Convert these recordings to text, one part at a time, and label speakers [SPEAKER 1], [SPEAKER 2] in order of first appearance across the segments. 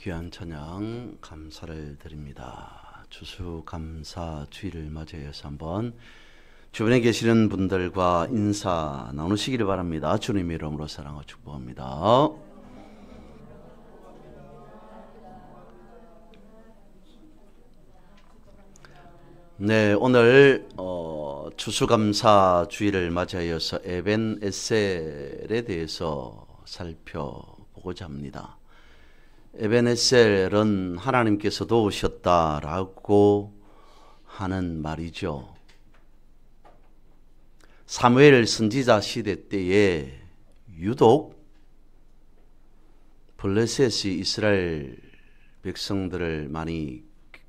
[SPEAKER 1] 귀한 찬양 감사를 드립니다. 추수감사 주일을 맞이해서 한번 주변에 계시는 분들과 인사 나누시기를 바랍니다. 주님의 이름으로 사랑하고 축복합니다. 네, 오늘 추수감사 주일을 맞이하여서 에벤에셀에 대해서 살펴보고자 합니다. 에벤에셀은 하나님께서 도우셨다라고 하는 말이죠. 사무엘 선지자 시대 때에 유독 블레셋이 이스라엘 백성들을 많이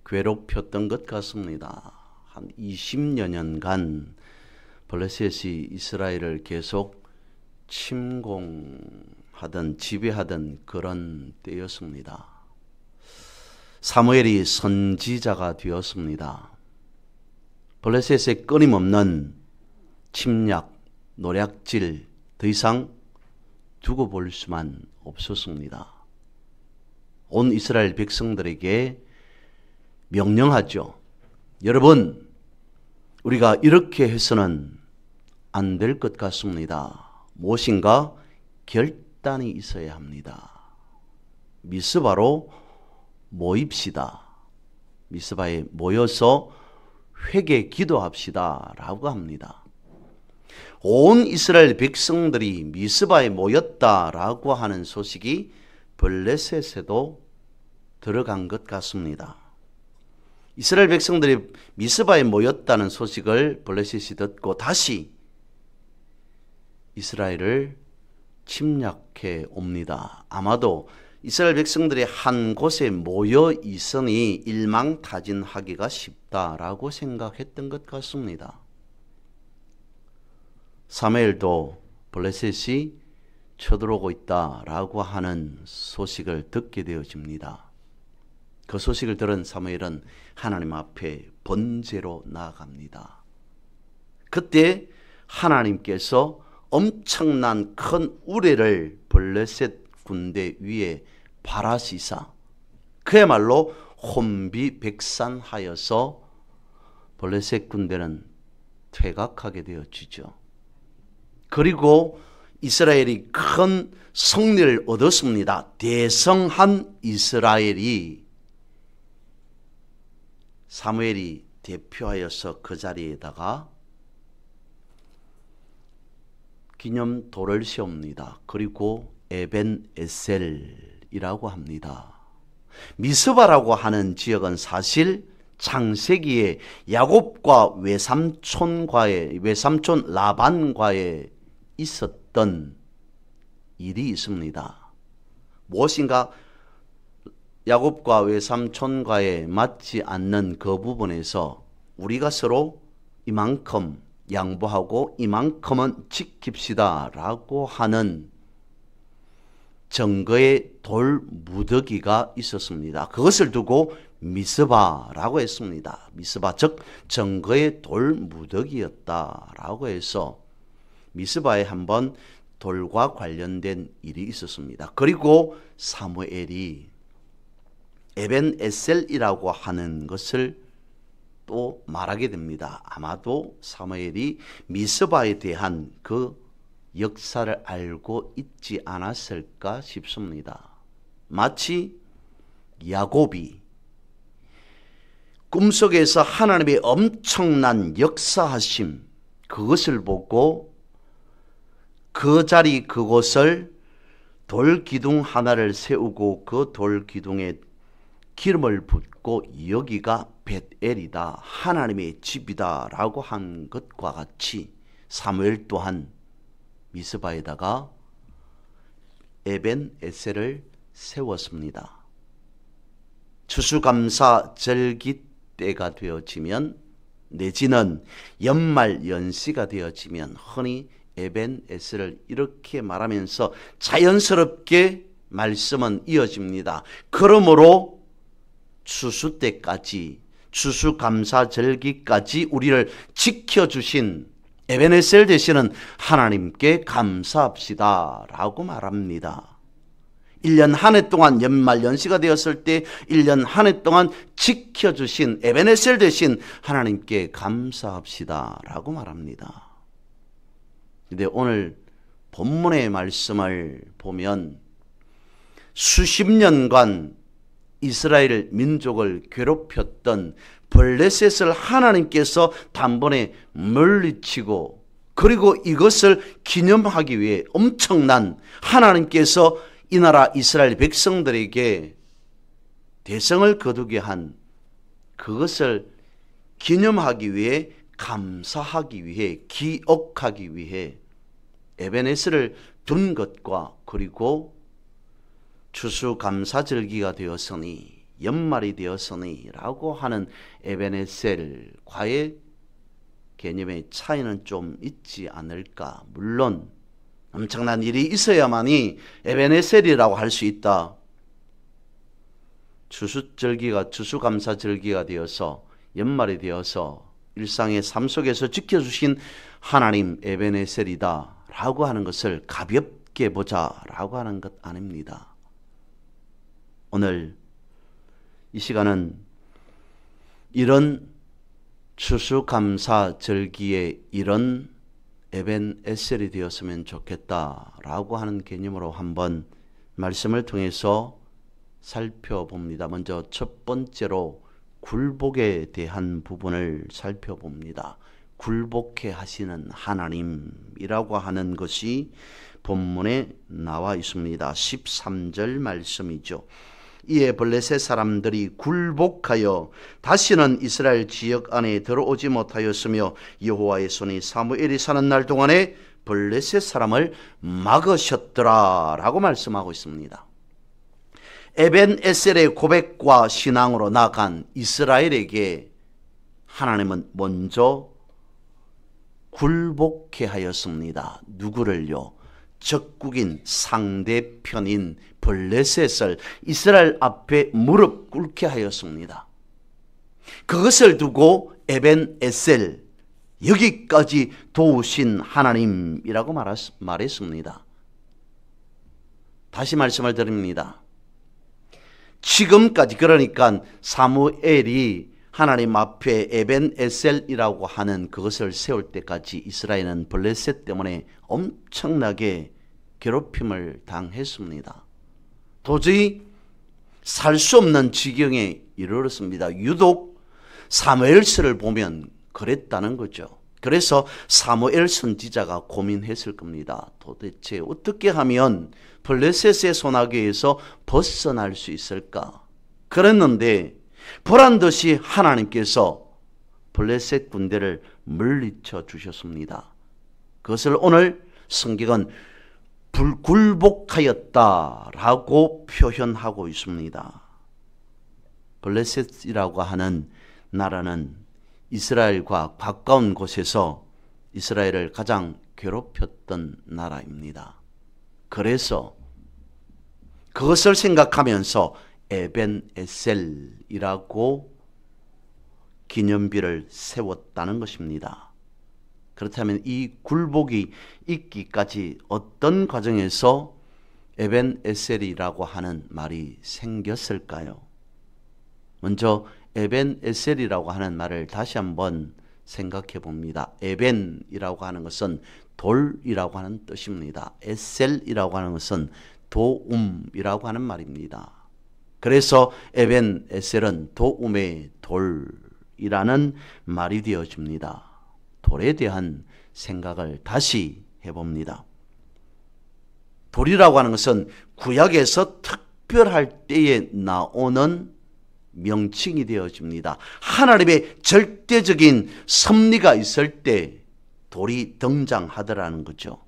[SPEAKER 1] 괴롭혔던 것 같습니다. 한 20여 년간 블레셋이 이스라엘을 계속 침공하던 지배하던 그런 때였습니다. 사무엘이 선지자가 되었습니다. 블레셋의 끊임없는 침략, 노략질 더 이상 두고 볼 수만 없었습니다. 온 이스라엘 백성들에게 명령하죠. 여러분, 우리가 이렇게 해서는 안 될 것 같습니다. 무엇인가 결단이 있어야 합니다. 미스바로 모입시다. 미스바에 모여서 회개 기도합시다 라고 합니다. 온 이스라엘 백성들이 미스바에 모였다라고 하는 소식이 블레셋에도 들어간 것 같습니다. 이스라엘 백성들이 미스바에 모였다는 소식을 블레셋이 듣고 다시 이스라엘을 침략해 옵니다. 아마도 이스라엘 백성들이 한 곳에 모여 있으니 일망타진하기가 쉽다라고 생각했던 것 같습니다. 사무엘도 블레셋이 쳐들어오고 있다라고 하는 소식을 듣게 되어집니다. 그 소식을 들은 사무엘은 하나님 앞에 번제로 나아갑니다. 그때 하나님께서 엄청난 큰 우레를 블레셋 군대 위에 발하시사 그야말로 혼비백산하여서 블레셋 군대는 퇴각하게 되어지죠. 그리고 이스라엘이 큰 승리를 얻었습니다. 대성한 이스라엘이 사무엘이 대표하여서 그 자리에다가 기념돌을 세웁니다. 그리고 에벤에셀이라고 합니다. 미스바라고 하는 지역은 사실 창세기에 야곱과 외삼촌 라반과의 있었던 일이 있습니다. 무엇인가 야곱과 외삼촌과에 맞지 않는 그 부분에서 우리가 서로 이만큼 양보하고 이만큼은 지킵시다 라고 하는 증거의 돌 무더기가 있었습니다. 그것을 두고 미스바라고 했습니다. 미스바 즉 증거의 돌 무더기였다라고 해서 미스바에 한번 돌과 관련된 일이 있었습니다. 그리고 사무엘이 에벤에셀이라고 하는 것을 또 말하게 됩니다. 아마도 사무엘이 미스바에 대한 그 역사를 알고 있지 않았을까 싶습니다. 마치 야곱이 꿈속에서 하나님의 엄청난 역사하심 그것을 보고 그 자리 그곳을 돌기둥 하나를 세우고 그 돌기둥에 기름을 붓고 여기가 벳엘이다 하나님의 집이다 라고 한 것과 같이 사무엘 또한 미스바에다가 에벤에셀을 세웠습니다. 추수감사 절기 때가 되어지면 내지는 연말 연시가 되어지면 흔히 에벤에셀을 이렇게 말하면서 자연스럽게 말씀은 이어집니다. 그러므로 추수 때까지 추수감사절기까지 우리를 지켜주신 에벤에셀 되시는 하나님께 감사합시다 라고 말합니다. 1년 한 해 동안 연말 연시가 되었을 때 1년 한 해 동안 지켜주신 에벤에셀 되신 하나님께 감사합시다 라고 말합니다. 그런데 오늘 본문의 말씀을 보면 수십 년간 이스라엘 민족을 괴롭혔던 블레셋을 하나님께서 단번에 물리치고, 그리고 이것을 기념하기 위해 엄청난, 하나님께서 이 나라 이스라엘 백성들에게 대성을 거두게 한 그것을 기념하기 위해, 감사하기 위해, 기억하기 위해 에벤에셀을 둔 것과, 그리고 추수감사절기가 되었으니, 연말이 되었으니 라고 하는 에벤에셀과의 개념의 차이는 좀 있지 않을까. 물론 엄청난 일이 있어야만이 에벤에셀이라고 할 수 있다. 추수감사절기가 되어서, 연말이 되어서 일상의 삶 속에서 지켜주신 하나님 에벤에셀이다 라고 하는 것을 가볍게 보자 라고 하는 것 아닙니다. 오늘 이 시간은 이런 추수감사절기에 이런 에벤에셀이 되었으면 좋겠다라고 하는 개념으로 한번 말씀을 통해서 살펴봅니다. 먼저 첫 번째로 굴복에 대한 부분을 살펴봅니다. 굴복해 하시는 하나님이라고 하는 것이 본문에 나와 있습니다. 13절 말씀이죠. 이에 블레셋 사람들이 굴복하여 다시는 이스라엘 지역 안에 들어오지 못하였으며 여호와의 손이 사무엘이 사는 날 동안에 블레셋 사람을 막으셨더라 라고 말씀하고 있습니다. 에벤에셀의 고백과 신앙으로 나아간 이스라엘에게 하나님은 먼저 굴복해 하였습니다. 누구를요? 적국인 상대편인 블레셋을 이스라엘 앞에 무릎 꿇게 하였습니다. 그것을 두고 에벤에셀, 여기까지 도우신 하나님이라고 말했습니다. 다시 말씀을 드립니다. 지금까지, 그러니까 사무엘이 하나님 앞에 에벤에셀이라고 하는 그것을 세울 때까지 이스라엘은 블레셋 때문에 엄청나게 괴롭힘을 당했습니다. 도저히 살 수 없는 지경에 이르렀습니다. 유독 사무엘서를 보면 그랬다는 거죠. 그래서 사무엘 선지자가 고민했을 겁니다. 도대체 어떻게 하면 블레셋의 손아귀에서 벗어날 수 있을까? 그랬는데 보란듯이 하나님께서 블레셋 군대를 물리쳐 주셨습니다. 그것을 오늘 성경은 굴복하였다라고 표현하고 있습니다. 블레셋이라고 하는 나라는 이스라엘과 가까운 곳에서 이스라엘을 가장 괴롭혔던 나라입니다. 그래서 그것을 생각하면서 에벤에셀이라고 기념비를 세웠다는 것입니다. 그렇다면 이 굴복이 있기까지 어떤 과정에서 에벤에셀이라고 하는 말이 생겼을까요? 먼저 에벤에셀이라고 하는 말을 다시 한번 생각해 봅니다. 에벤이라고 하는 것은 돌이라고 하는 뜻입니다. 에셀이라고 하는 것은 도움이라고 하는 말입니다. 그래서 에벤에셀은 도움의 돌이라는 말이 되어집니다. 돌에 대한 생각을 다시 해봅니다. 돌이라고 하는 것은 구약에서 특별할 때에 나오는 명칭이 되어집니다. 하나님의 절대적인 섭리가 있을 때 돌이 등장하더라는 거죠.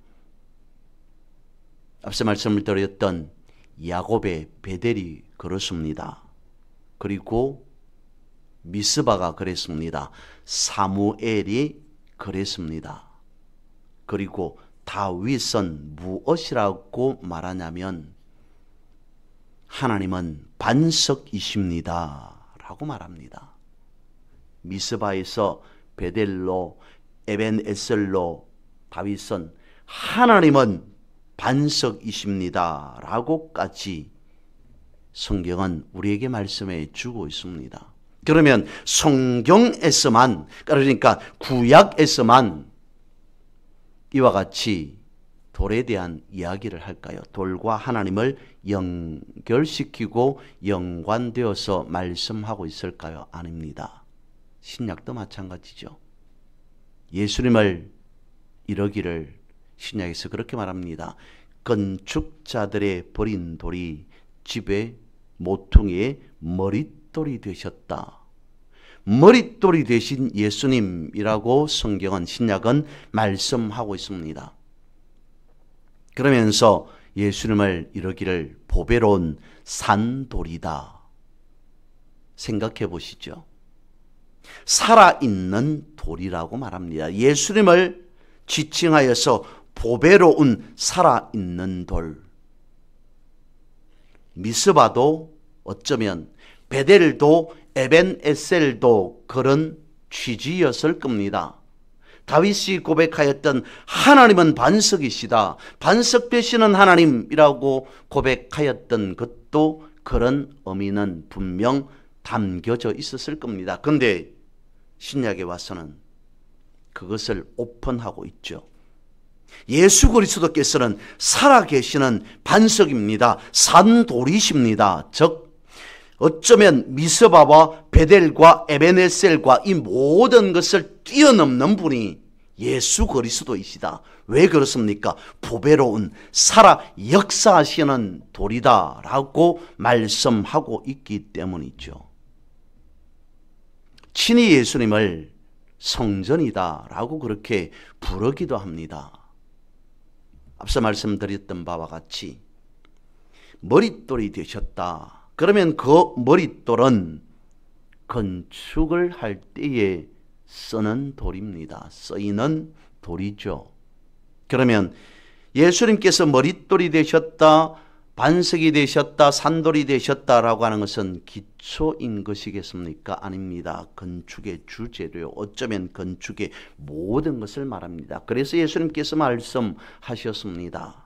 [SPEAKER 1] 앞서 말씀을 드렸던 야곱의 베델이 그렇습니다. 그리고 미스바가 그랬습니다. 사무엘이 그랬습니다. 그리고 다윗은 무엇이라고 말하냐면 하나님은 반석이십니다 라고 말합니다. 미스바에서 베델로 에벤에셀로 다윗은 하나님은 반석이십니다 라고까지 성경은 우리에게 말씀해 주고 있습니다. 그러면 성경에서만, 그러니까 구약에서만 이와 같이 돌에 대한 이야기를 할까요? 돌과 하나님을 연결시키고 연관되어서 말씀하고 있을까요? 아닙니다. 신약도 마찬가지죠. 예수님을 이러기를 신약에서 그렇게 말합니다. 건축자들의 버린 돌이 집의 모퉁이의 머릿돌이 되셨다. 머릿돌이 되신 예수님이라고 성경은, 신약은 말씀하고 있습니다. 그러면서 예수님을 이러기를 보배로운 산돌이다. 생각해 보시죠. 살아있는 돌이라고 말합니다. 예수님을 지칭하여서 보배로운 살아있는 돌. 미스바도 어쩌면 베델도 에벤에셀도 그런 취지였을 겁니다. 다윗이 고백하였던 하나님은 반석이시다, 반석 되시는 하나님이라고 고백하였던 것도 그런 의미는 분명 담겨져 있었을 겁니다. 그런데 신약에 와서는 그것을 오픈하고 있죠. 예수 그리스도께서는 살아계시는 반석입니다. 산돌이십니다. 즉 어쩌면 미스바와 베델과 에베네셀과 이 모든 것을 뛰어넘는 분이 예수 그리스도이시다. 왜 그렇습니까? 보배로운 살아 역사하시는 돌이다 라고 말씀하고 있기 때문이죠. 친히 예수님을 성전이다 라고 그렇게 부르기도 합니다. 앞서 말씀드렸던 바와 같이 머릿돌이 되셨다. 그러면 그 머릿돌은 건축을 할 때에 쓰는 돌입니다. 쓰이는 돌이죠. 그러면 예수님께서 머릿돌이 되셨다, 반석이 되셨다, 산돌이 되셨다라고 하는 것은 기초인 것이겠습니까? 아닙니다. 건축의 주재료, 어쩌면 건축의 모든 것을 말합니다. 그래서 예수님께서 말씀하셨습니다.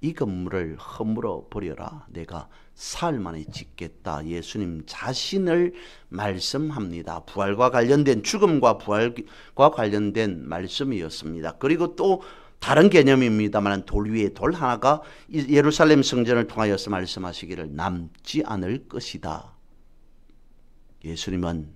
[SPEAKER 1] 이 건물을 허물어 버려라. 내가 사흘 만에 짓겠다. 예수님 자신을 말씀합니다. 부활과 관련된, 죽음과 부활과 관련된 말씀이었습니다. 그리고 또 다른 개념입니다만 돌 위에 돌 하나가 예루살렘 성전을 통하여서 말씀하시기를 남지 않을 것이다. 예수님은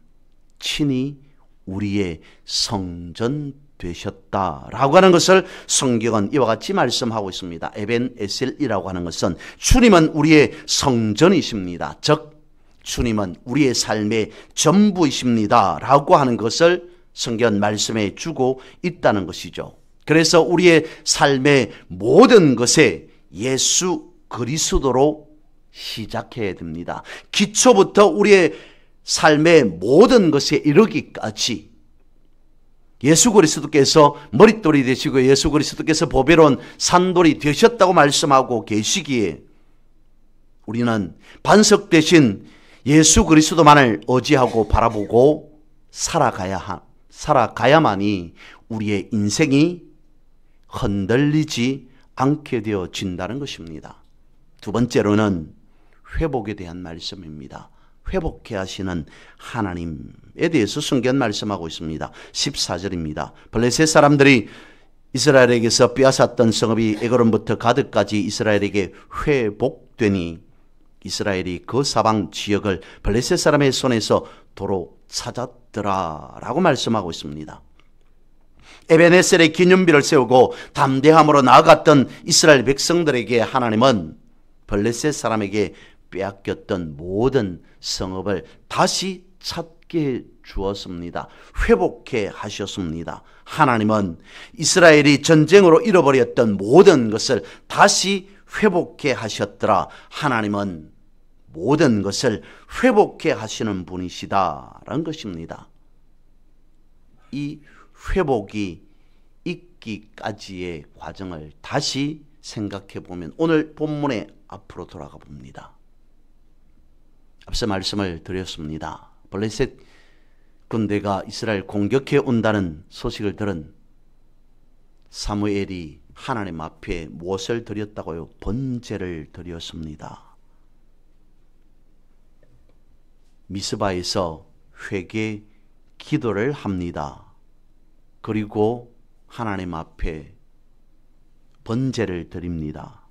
[SPEAKER 1] 친히 우리의 성전 되셨다라고 하는 것을 성경은 이와 같이 말씀하고 있습니다. 에벤에셀이라고 하는 것은 주님은 우리의 성전이십니다. 즉 주님은 우리의 삶의 전부이십니다 라고 하는 것을 성경은 말씀해 주고 있다는 것이죠. 그래서 우리의 삶의 모든 것에 예수 그리스도로 시작해야 됩니다. 기초부터 우리의 삶의 모든 것에 이르기까지 예수 그리스도께서 머릿돌이 되시고 예수 그리스도께서 보배로운 산돌이 되셨다고 말씀하고 계시기에 우리는 반석 대신 예수 그리스도만을 의지하고 바라보고 살아가야만이 우리의 인생이 흔들리지 않게 되어진다는 것입니다. 두 번째로는 회복에 대한 말씀입니다. 회복해 하시는 하나님에 대해서 성경은 말씀하고 있습니다. 14절입니다. 블레셋 사람들이 이스라엘에게서 빼앗았던 성읍이 에그론부터 가드까지 이스라엘에게 회복되니 이스라엘이 그 사방 지역을 블레셋 사람의 손에서 도로 찾았더라 라고 말씀하고 있습니다. 에베네셀의 기념비를 세우고 담대함으로 나아갔던 이스라엘 백성들에게 하나님은 블레셋 사람에게 빼앗겼던 모든 성읍을 다시 찾게 해 주었습니다. 회복해 하셨습니다. 하나님은 이스라엘이 전쟁으로 잃어버렸던 모든 것을 다시 회복해 하셨더라. 하나님은 모든 것을 회복해 하시는 분이시다라는 것입니다. 이 회복이 있기까지의 과정을 다시 생각해 보면 오늘 본문의 앞으로 돌아가 봅니다. 앞서 말씀을 드렸습니다. 블레셋 군대가 이스라엘 공격해 온다는 소식을 들은 사무엘이 하나님 앞에 무엇을 드렸다고요? 번제를 드렸습니다. 미스바에서 회개 기도를 합니다. 그리고 하나님 앞에 번제를 드립니다.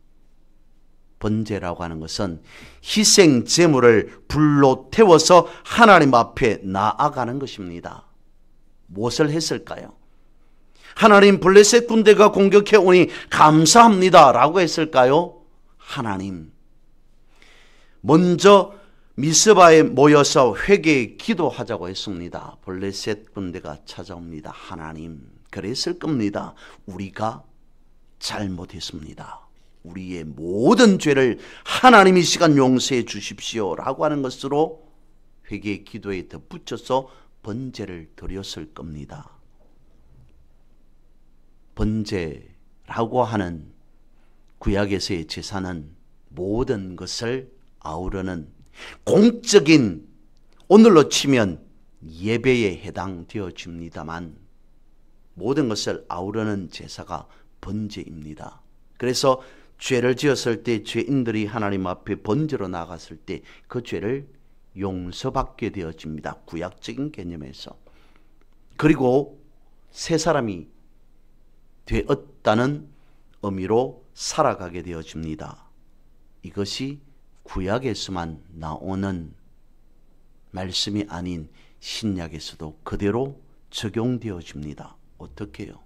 [SPEAKER 1] 번제라고 하는 것은 희생 제물을 불로 태워서 하나님 앞에 나아가는 것입니다. 무엇을 했을까요? 하나님, 블레셋 군대가 공격해 오니 감사합니다 라고 했을까요? 하나님, 먼저 미스바에 모여서 회개 기도하자고 했습니다. 블레셋 군대가 찾아옵니다. 하나님, 그랬을 겁니다. 우리가 잘못했습니다. 우리의 모든 죄를 하나님 이 시간 용서해 주십시오 라고 하는 것으로 회개 기도에 덧붙여서 번제를 드렸을 겁니다. 번제라고 하는 구약에서의 제사는 모든 것을 아우르는 공적인, 오늘로 치면 예배에 해당되어집니다만 모든 것을 아우르는 제사가 번제입니다. 그래서 죄를 지었을 때 죄인들이 하나님 앞에 번제로 나갔을 때 그 죄를 용서받게 되어집니다. 구약적인 개념에서. 그리고 새 사람이 되었다는 의미로 살아가게 되어집니다. 이것이 구약에서만 나오는 말씀이 아닌 신약에서도 그대로 적용되어집니다. 어떻게 해요?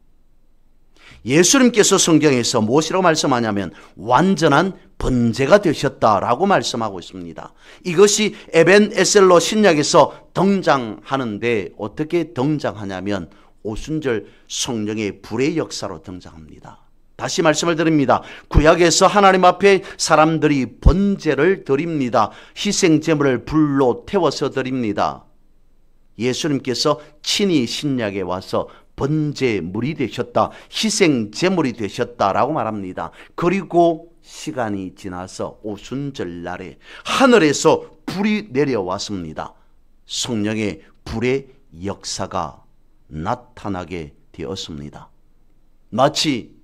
[SPEAKER 1] 예수님께서 성경에서 무엇이라고 말씀하냐면 완전한 번제가 되셨다라고 말씀하고 있습니다. 이것이 에벤에셀로 신약에서 등장하는데 어떻게 등장하냐면 오순절 성령의 불의 역사로 등장합니다. 다시 말씀을 드립니다. 구약에서 하나님 앞에 사람들이 번제를 드립니다. 희생제물을 불로 태워서 드립니다. 예수님께서 친히 신약에 와서 번제물이 되셨다, 희생제물이 되셨다라고 말합니다. 그리고 시간이 지나서 오순절 날에 하늘에서 불이 내려왔습니다. 성령의 불의 역사가 나타나게 되었습니다. 마치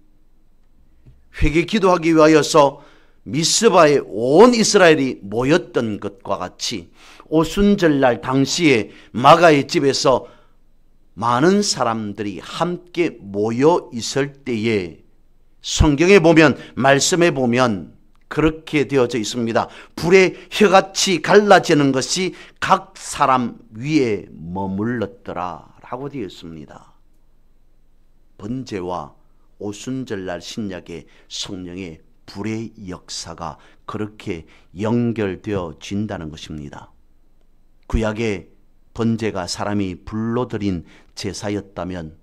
[SPEAKER 1] 회개 기도하기 위하여서 미스바에 온 이스라엘이 모였던 것과 같이 오순절날 당시에 마가의 집에서 많은 사람들이 함께 모여 있을 때에 성경에 보면, 말씀에 보면 그렇게 되어져 있습니다. 불의 혀같이 갈라지는 것이 각 사람 위에 머물렀더라 라고 되어 있습니다. 번제와 오순절날 신약의 성령의 불의 역사가 그렇게 연결되어진다는 것입니다. 구약의 번제가 사람이 불로 드린 제사였다면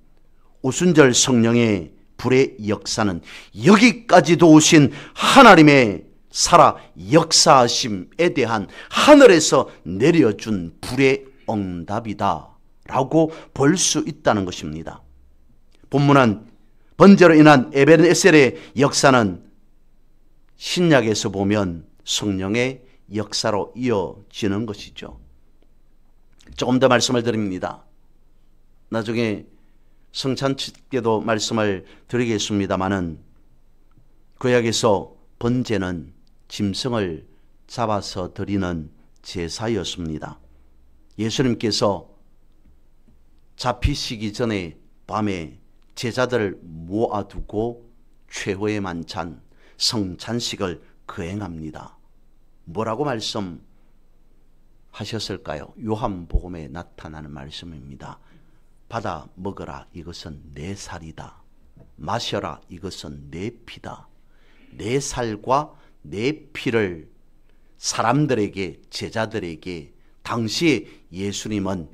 [SPEAKER 1] 오순절 성령의 불의 역사는 여기까지도 오신 하나님의 살아 역사하심에 대한 하늘에서 내려준 불의 응답이다 라고 볼 수 있다는 것입니다. 본문은 번제로 인한 에벤에셀의 역사는 신약에서 보면 성령의 역사로 이어지는 것이죠. 조금 더 말씀을 드립니다. 나중에 성찬치 때도 말씀을 드리겠습니다마는 구약에서 번제는 짐승을 잡아서 드리는 제사였습니다. 예수님께서 잡히시기 전에 밤에 제자들을 모아두고 최후의 만찬, 성찬식을 거행합니다. 뭐라고 말씀하셨을까요? 요한복음에 나타나는 말씀입니다. 받아 먹어라, 이것은 내 살이다. 마셔라, 이것은 내 피다. 내 살과 내 피를 사람들에게, 제자들에게 당시에 예수님은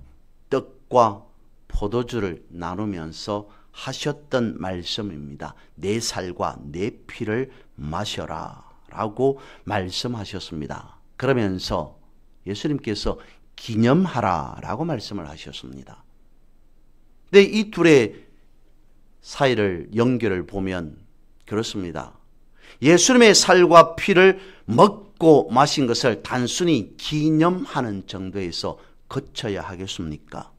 [SPEAKER 1] 떡과 포도주를 나누면서 하셨던 말씀입니다. 내 살과 내 피를 마셔라 라고 말씀하셨습니다. 그러면서 예수님께서 기념하라 라고 말씀을 하셨습니다. 근데 이 둘의 사이를 연결을 보면 그렇습니다. 예수님의 살과 피를 먹고 마신 것을 단순히 기념하는 정도에서 거쳐야 하겠습니까?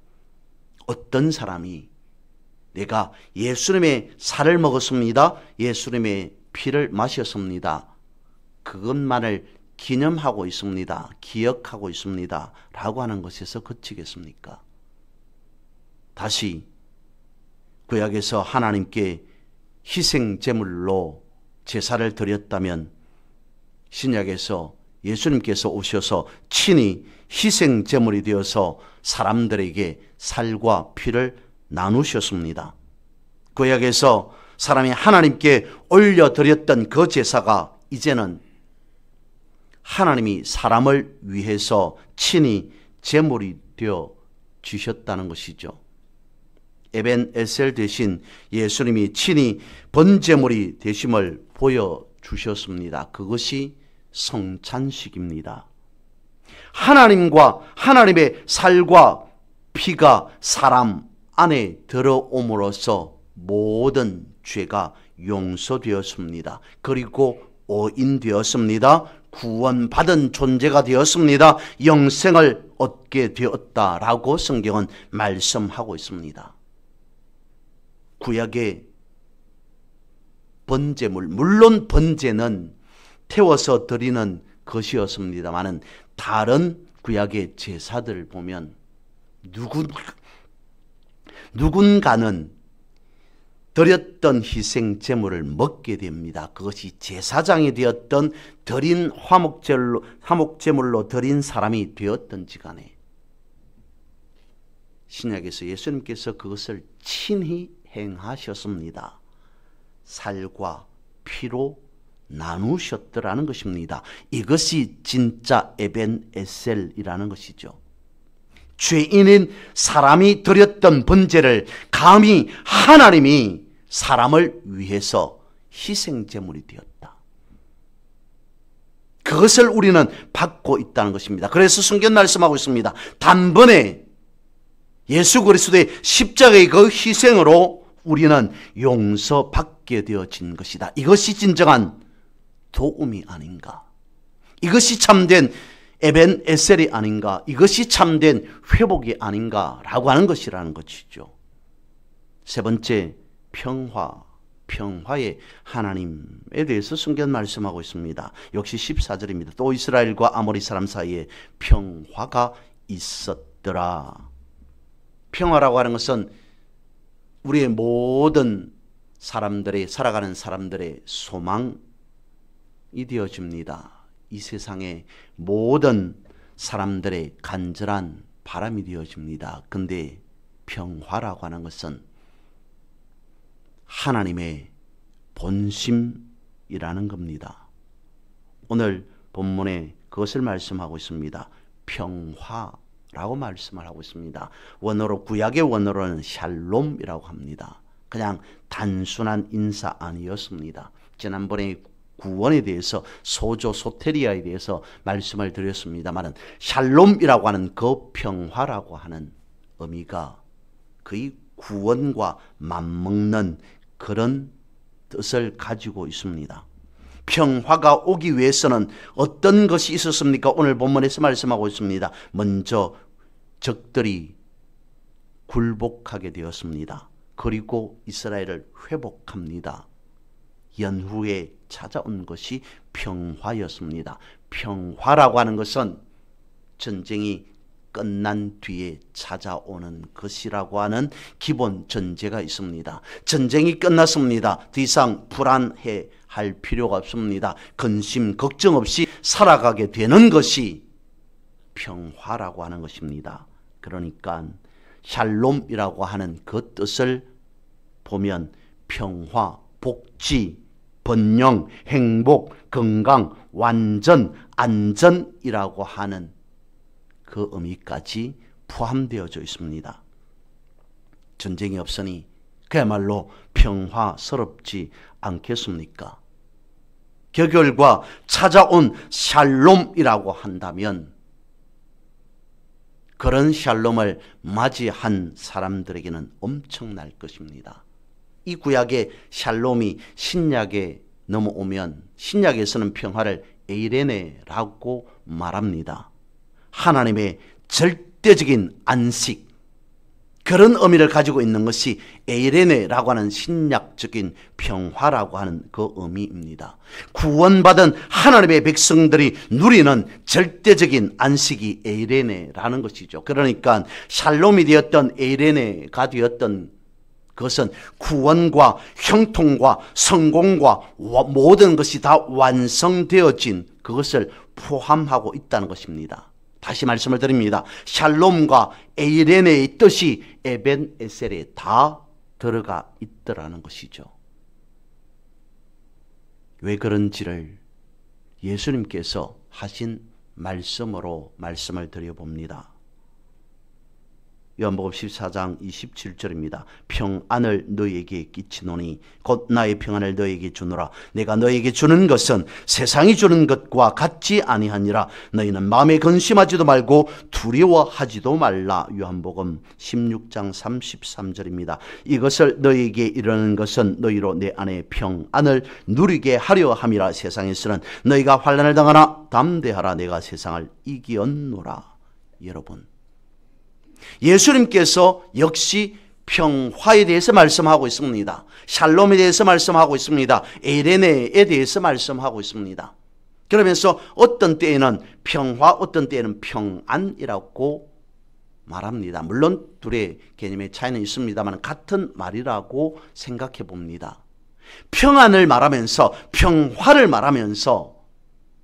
[SPEAKER 1] 어떤 사람이 내가 예수님의 살을 먹었습니다. 예수님의 피를 마셨습니다. 그것만을 기념하고 있습니다. 기억하고 있습니다. 라고 하는 것에서 그치겠습니까? 다시 구약에서 하나님께 희생제물로 제사를 드렸다면 신약에서 예수님께서 오셔서 친히 희생제물이 되어서 사람들에게 살과 피를 나누셨습니다. 구약에서 사람이 하나님께 올려드렸던 그 제사가 이제는 하나님이 사람을 위해서 친히 제물이 되어 주셨다는 것이죠. 에벤에셀 대신 예수님이 친히 번제물이 되심을 보여주셨습니다. 그것이 성찬식입니다. 하나님과 하나님의 살과 피가 사람 안에 들어옴으로써 모든 죄가 용서되었습니다. 그리고 오인되었습니다. 구원받은 존재가 되었습니다. 영생을 얻게 되었다라고 성경은 말씀하고 있습니다. 구약의 번제물, 물론 번제는 태워서 드리는 것이었습니다마는 다른 구약의 제사들을 보면 누군가는 드렸던 희생 제물을 먹게 됩니다. 그것이 제사장이 되었던 드린 화목제물로 드린 사람이 되었던지 간에 신약에서 예수님께서 그것을 친히 행하셨습니다. 살과 피로 나누셨더라는 것입니다. 이것이 진짜 에벤에셀이라는 것이죠. 죄인인 사람이 드렸던 번제를 감히 하나님이 사람을 위해서 희생제물이 되었다. 그것을 우리는 받고 있다는 것입니다. 그래서 성경 말씀하고 있습니다. 단번에 예수 그리스도의 십자가의 그 희생으로 우리는 용서받게 되어진 것이다. 이것이 진정한 도움이 아닌가? 이것이 참된 에벤에셀이 아닌가? 이것이 참된 회복이 아닌가라고 하는 것이라는 것이죠. 세 번째, 평화의 하나님에 대해서 성경 말씀하고 있습니다. 역시 14절입니다. 또 이스라엘과 아모리 사람 사이에 평화가 있었더라. 평화라고 하는 것은 우리의 모든 사람들의 살아가는 사람들의 소망이 되어집니다. 이 세상의 모든 사람들의 간절한 바람이 되어집니다. 근데 평화라고 하는 것은 하나님의 본심이라는 겁니다. 오늘 본문에 그것을 말씀하고 있습니다. 평화라고 말씀을 하고 있습니다. 원어로, 구약의 원어로는 샬롬이라고 합니다. 그냥 단순한 인사 아니었습니다. 지난번에 구원에 대해서, 소조 소테리아에 대해서 말씀을 드렸습니다만 샬롬이라고 하는 그 평화라고 하는 의미가 거의 구원과 맞먹는 그런 뜻을 가지고 있습니다. 평화가 오기 위해서는 어떤 것이 있었습니까? 오늘 본문에서 말씀하고 있습니다. 먼저 적들이 굴복하게 되었습니다. 그리고 이스라엘을 회복합니다. 연후에 찾아온 것이 평화였습니다. 평화라고 하는 것은 전쟁이 끝난 뒤에 찾아오는 것이라고 하는 기본 전제가 있습니다. 전쟁이 끝났습니다. 더 이상 불안해 할 필요가 없습니다. 근심, 걱정 없이 살아가게 되는 것이 평화라고 하는 것입니다. 그러니까 샬롬이라고 하는 그 뜻을 보면 평화, 복지, 번영, 행복, 건강, 완전, 안전이라고 하는 그 의미까지 포함되어져 있습니다. 전쟁이 없으니 그야말로 평화스럽지 않겠습니까? 그 결과 찾아온 샬롬이라고 한다면 그런 샬롬을 맞이한 사람들에게는 엄청날 것입니다. 이 구약의 샬롬이 신약에 넘어오면 신약에서는 평화를 에이레네라고 말합니다. 하나님의 절대적인 안식, 그런 의미를 가지고 있는 것이 에이레네라고 하는 신약적인 평화라고 하는 그 의미입니다. 구원받은 하나님의 백성들이 누리는 절대적인 안식이 에이레네라는 것이죠. 그러니까 샬롬이 되었던 에이레네가 되었던 그것은 구원과 형통과 성공과 모든 것이 다 완성되어진 그것을 포함하고 있다는 것입니다. 다시 말씀을 드립니다. 샬롬과 에이레네의 뜻이 에벤 에셀에 다 들어가 있더라는 것이죠. 왜 그런지를 예수님께서 하신 말씀으로 말씀을 드려봅니다. 요한복음 14장 27절입니다. 평안을 너희에게 끼치노니 곧 나의 평안을 너희에게 주노라. 내가 너희에게 주는 것은 세상이 주는 것과 같지 아니하니라. 너희는 마음에 근심하지도 말고 두려워하지도 말라. 요한복음 16장 33절입니다. 이것을 너희에게 이르는 것은 너희로 내 안에 평안을 누리게 하려 함이라. 세상에서는 너희가 환난을 당하나 담대하라. 내가 세상을 이기었노라. 여러분, 예수님께서 역시 평화에 대해서 말씀하고 있습니다. 샬롬에 대해서 말씀하고 있습니다. 에이레네에 대해서 말씀하고 있습니다. 그러면서 어떤 때에는 평화, 어떤 때에는 평안이라고 말합니다. 물론 둘의 개념의 차이는 있습니다만 같은 말이라고 생각해 봅니다. 평안을 말하면서, 평화를 말하면서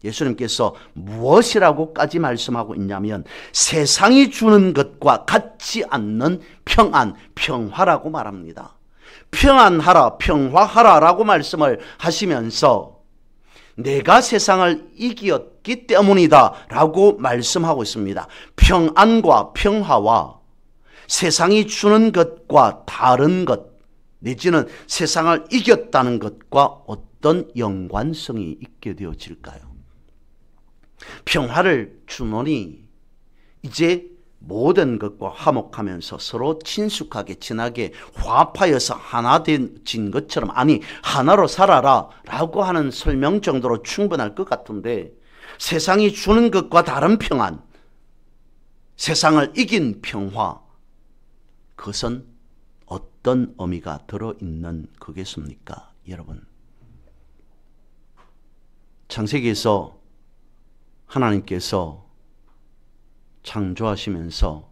[SPEAKER 1] 예수님께서 무엇이라고까지 말씀하고 있냐면 세상이 주는 것과 같지 않는 평안, 평화라고 말합니다. 평안하라, 평화하라 라고 말씀을 하시면서 내가 세상을 이겼기 때문이다 라고 말씀하고 있습니다. 평안과 평화와 세상이 주는 것과 다른 것, 내지는 세상을 이겼다는 것과 어떤 연관성이 있게 되어질까요? 평화를 주노니 이제 모든 것과 화목하면서 서로 친숙하게 친하게 화합하여서 하나 된 것처럼, 아니 하나로 살아라 라고 하는 설명 정도로 충분할 것 같은데, 세상이 주는 것과 다른 평안, 세상을 이긴 평화, 그것은 어떤 의미가 들어있는 거겠습니까? 여러분, 창세기에서 하나님께서 창조하시면서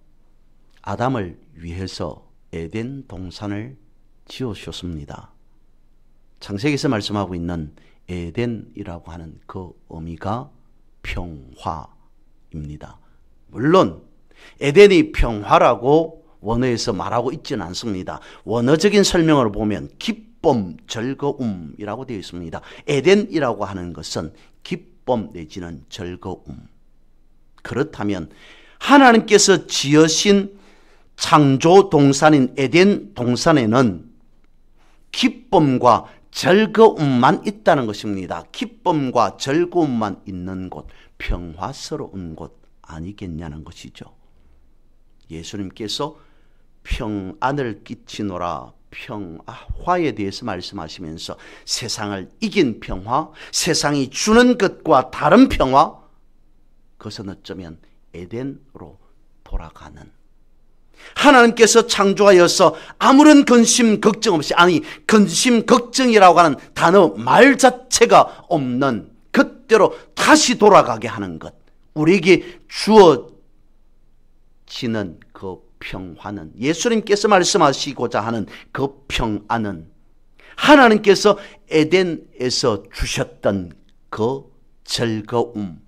[SPEAKER 1] 아담을 위해서 에덴 동산을 지으셨습니다. 창세기에서 말씀하고 있는 에덴이라고 하는 그 의미가 평화입니다. 물론 에덴이 평화라고 원어에서 말하고 있지는 않습니다. 원어적인 설명을 보면 기쁨, 즐거움이라고 되어 있습니다. 에덴이라고 하는 것은 기쁨 내지는 즐거움. 그렇다면 하나님께서 지으신 창조 동산인 에덴 동산에는 기쁨과 즐거움만 있다는 것입니다. 기쁨과 즐거움만 있는 곳, 평화스러운 곳 아니겠냐는 것이죠. 예수님께서 평안을 끼치노라, 평화에 대해서 말씀하시면서 세상을 이긴 평화, 세상이 주는 것과 다른 평화, 그것은 어쩌면 에덴으로 돌아가는, 하나님께서 창조하여서 아무런 근심 걱정 없이, 아니 근심 걱정이라고 하는 단어 말 자체가 없는 그때로 다시 돌아가게 하는 것, 우리에게 주어지는 그 평화는, 예수님께서 말씀하시고자 하는 그 평안은 하나님께서 에덴에서 주셨던 그 즐거움,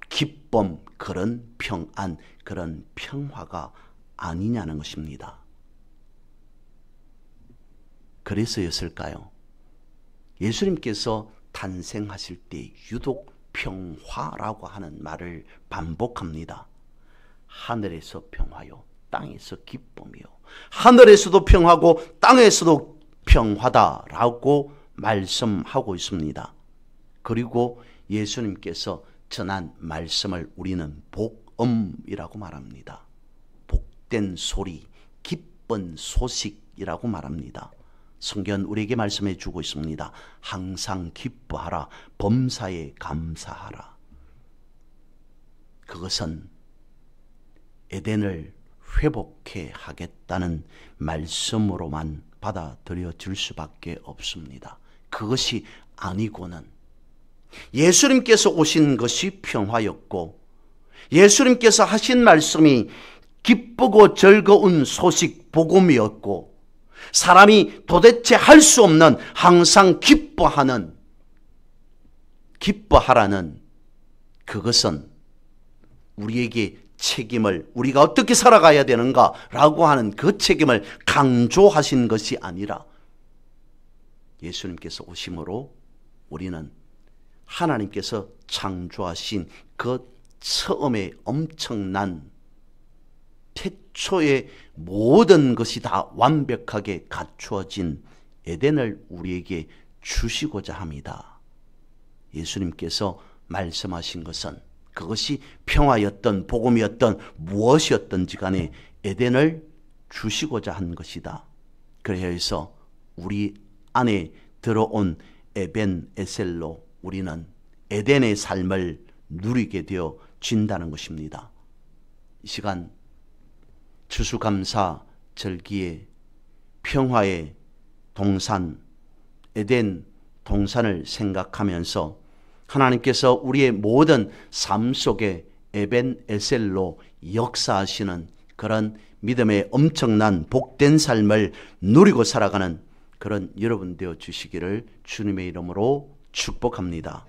[SPEAKER 1] 기쁨, 그런 평안, 그런 평화가 아니냐는 것입니다. 그래서였을까요? 예수님께서 탄생하실 때 유독 평화라고 하는 말을 반복합니다. 하늘에서 평화요, 땅에서 기쁨이요. 하늘에서도 평화고 땅에서도 평화다라고 말씀하고 있습니다. 그리고 예수님께서 전한 말씀을 우리는 복음이라고 말합니다. 복된 소리, 기쁜 소식이라고 말합니다. 성경은 우리에게 말씀해 주고 있습니다. 항상 기뻐하라, 범사에 감사하라. 그것은 에덴을 회복해 하겠다는 말씀으로만 받아들여질 수밖에 없습니다. 그것이 아니고는 예수님께서 오신 것이 평화였고 예수님께서 하신 말씀이 기쁘고 즐거운 소식 복음이었고 사람이 도대체 할 수 없는 항상 기뻐하라는 그것은 우리에게 책임을 우리가 어떻게 살아가야 되는가라고 하는 그 책임을 강조하신 것이 아니라 예수님께서 오심으로 우리는 하나님께서 창조하신 그 처음에 엄청난 태초의 모든 것이 다 완벽하게 갖추어진 에덴을 우리에게 주시고자 합니다. 예수님께서 말씀하신 것은 그것이 평화였던 복음이었던 무엇이었던지 간에 에덴을 주시고자 한 것이다. 그래서 우리 안에 들어온 에벤에셀로 우리는 에덴의 삶을 누리게 되어진다는 것입니다. 이 시간 추수감사 절기에 평화의 동산 에덴 동산을 생각하면서 하나님께서 우리의 모든 삶 속에 에벤에셀로 역사하시는 그런 믿음의 엄청난 복된 삶을 누리고 살아가는 그런 여러분 되어 주시기를 주님의 이름으로 축복합니다.